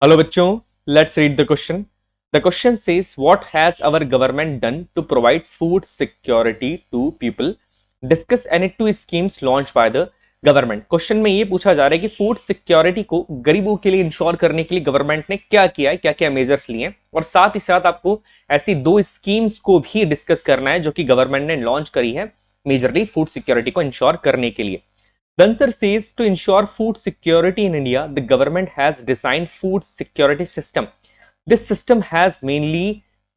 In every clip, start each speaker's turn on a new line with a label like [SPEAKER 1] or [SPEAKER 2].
[SPEAKER 1] Hello बच्चों, let's read the question. The question says what has our government done to provide food security to people. Discuss any two schemes launch by the government. Question में ये पूछा जा रहा है कि food security को गरीबों के लिए इंश्योर करने के लिए गवर्नमेंट ने क्या किया है, क्या क्या मेजर्स लिए हैं, और साथ ही साथ आपको ऐसी दो स्कीम्स को भी डिस्कस करना है जो कि गवर्नमेंट ने लॉन्च करी है मेजरली फूड सिक्योरिटी को इंश्योर करने के लिए. The answer says to ensure food security in India, the government has designed food security system. This system has mainly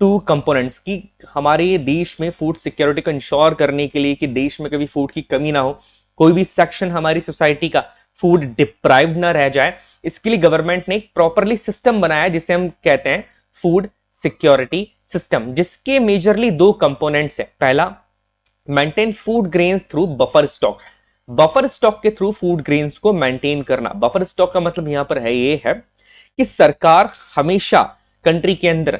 [SPEAKER 1] two components कि हमारे देश में फूड सिक्योरिटी को इंश्योर करने के लिए कि देश में कभी फूड की कमी ना हो, कोई भी सेक्शन हमारी सोसाइटी का फूड डिप्राइव्ड ना रह जाए, इसके लिए गवर्नमेंट ने एक प्रॉपरली सिस्टम बनाया जिसे हम कहते हैं फूड सिक्योरिटी सिस्टम, जिसके मेजरली दो कंपोनेंट्स हैं. पहला, maintain food grains through buffer stock. Buffer stock के थ्रू फूड ग्रेन्स को मेंटेन करना. बफर स्टॉक का मतलब यहां पर है ये है कि सरकार हमेशा कंट्री के अंदर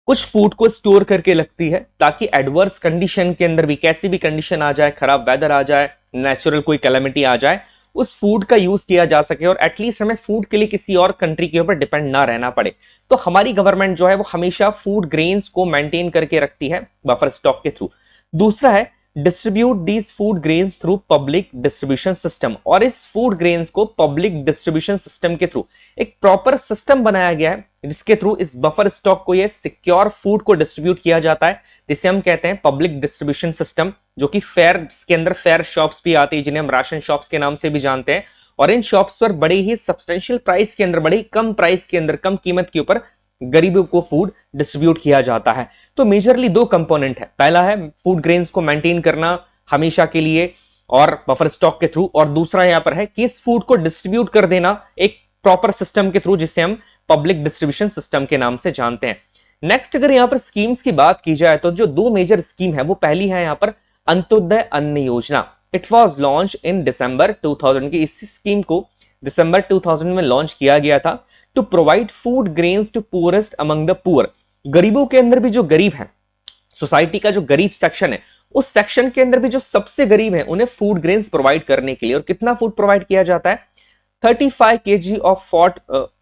[SPEAKER 1] कुछ फूड को स्टोर करके रखती है ताकि एडवर्स कंडीशन के अंदर भी, कैसी भी कंडीशन आ जाए, खराब वेदर आ जाए, नेचुरल कोई कैलेमिटी आ जाए, उस फूड का यूज किया जा सके और एटलीस्ट हमें फूड के लिए किसी और कंट्री के ऊपर डिपेंड ना रहना पड़े. तो हमारी गवर्नमेंट जो है वो हमेशा फूड ग्रेन्स को मेंटेन करके रखती है बफर स्टॉक के थ्रू. दूसरा है distribute these food grains through public distribution system. और इस फूड ग्रेन्स को पब्लिक डिस्ट्रीब्यूशन सिस्टम के थ्रू एक प्रॉपर सिस्टम बनाया गया है जिसके थ्रू इस बफर स्टॉक को, ये सिक्योर फूड को डिस्ट्रीब्यूट किया जाता है, जिसे हम कहते हैं पब्लिक डिस्ट्रीब्यूशन सिस्टम, जो कि फेयर, जिसके अंदर फेयर शॉप्स भी आती है जिन्हें हम राशन शॉप्स के नाम से भी जानते हैं. और इन शॉप्स पर बड़े ही सब्सटेंशियल प्राइस के अंदर, बड़े ही कम प्राइस के अंदर, कम कीमत के ऊपर गरीबों को फूड डिस्ट्रीब्यूट किया जाता है. तो मेजरली दो कंपोनेंट है. पहला है फूड ग्रेन्स को मेंटेन करना हमेशा के लिए और बफर स्टॉक के थ्रू, और दूसरा यहां पर है कि इस फूड को डिस्ट्रीब्यूट कर देना एक प्रॉपर सिस्टम के थ्रू जिसे हम पब्लिक डिस्ट्रीब्यूशन सिस्टम के नाम से जानते हैं. नेक्स्ट, अगर यहां पर स्कीम्स की बात की जाए तो जो दो मेजर स्कीम है वो पहली है यहां पर अंत्योदय अन्न योजना. इट वॉज लॉन्च इन दिसंबर 2000 की. इस स्कीम को दिसंबर 2000 में लॉन्च किया गया था to provide food grains to poorest among the poor. गरीबों के अंदर भी जो गरीब है, सोसाइटी का जो गरीब सेक्शन है, उस सेक्शन के अंदर भी जो सबसे गरीब है उन्हें फूड ग्रेन्स प्रोवाइड करने के लिए. और कितना फूड प्रोवाइड किया जाता है? 35 kg of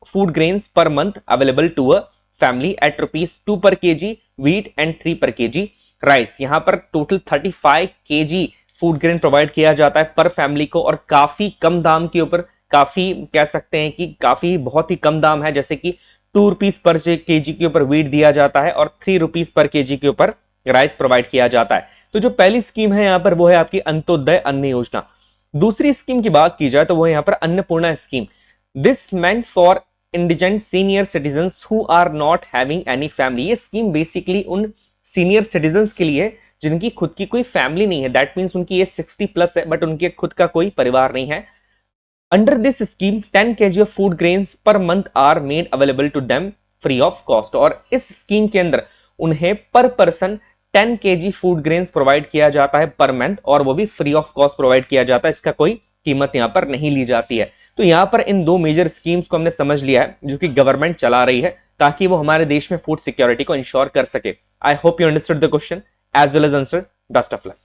[SPEAKER 1] food grains per month available to a family at ₹2 per kg wheat and 3 per kg rice. यहां पर total 35 kg food grain provide किया जाता है पर फैमिली को, और काफी कम दाम के ऊपर, काफी कह सकते हैं कि काफी बहुत ही कम दाम है. जैसे कि ₹2 पर kg के ऊपर वीट दिया जाता है और ₹3 पर kg के ऊपर राइस प्रोवाइड किया जाता है. तो जो पहली स्कीम है यहां पर वो है आपकी अंत्योदय अन्न योजना. दूसरी स्कीम की बात की जाए तो वो यहां पर Annapurna scheme. This meant for indigent senior citizens who are not having any family. ये स्कीम बेसिकली उन सीनियर सिटीजन्स के लिए जिनकी खुद की कोई फैमिली नहीं है, दैट मीन्स उनकी एज 60+ है बट उनके खुद का कोई परिवार नहीं है. Under this scheme, 10 kg of food grains per month are made available to them free of cost. और इस स्कीम के अंदर उन्हें पर person 10 kg food grains provide किया जाता है पर मंथ, और वो भी फ्री ऑफ कॉस्ट प्रोवाइड किया जाता है. इसका कोई कीमत यहाँ पर नहीं ली जाती है. तो यहाँ पर इन दो मेजर स्कीम्स को हमने समझ लिया है जो कि गवर्नमेंट चला रही है ताकि वो हमारे देश में फूड सिक्योरिटी को इंश्योर कर सके. I hope you understood the question as well as answer. Best of luck.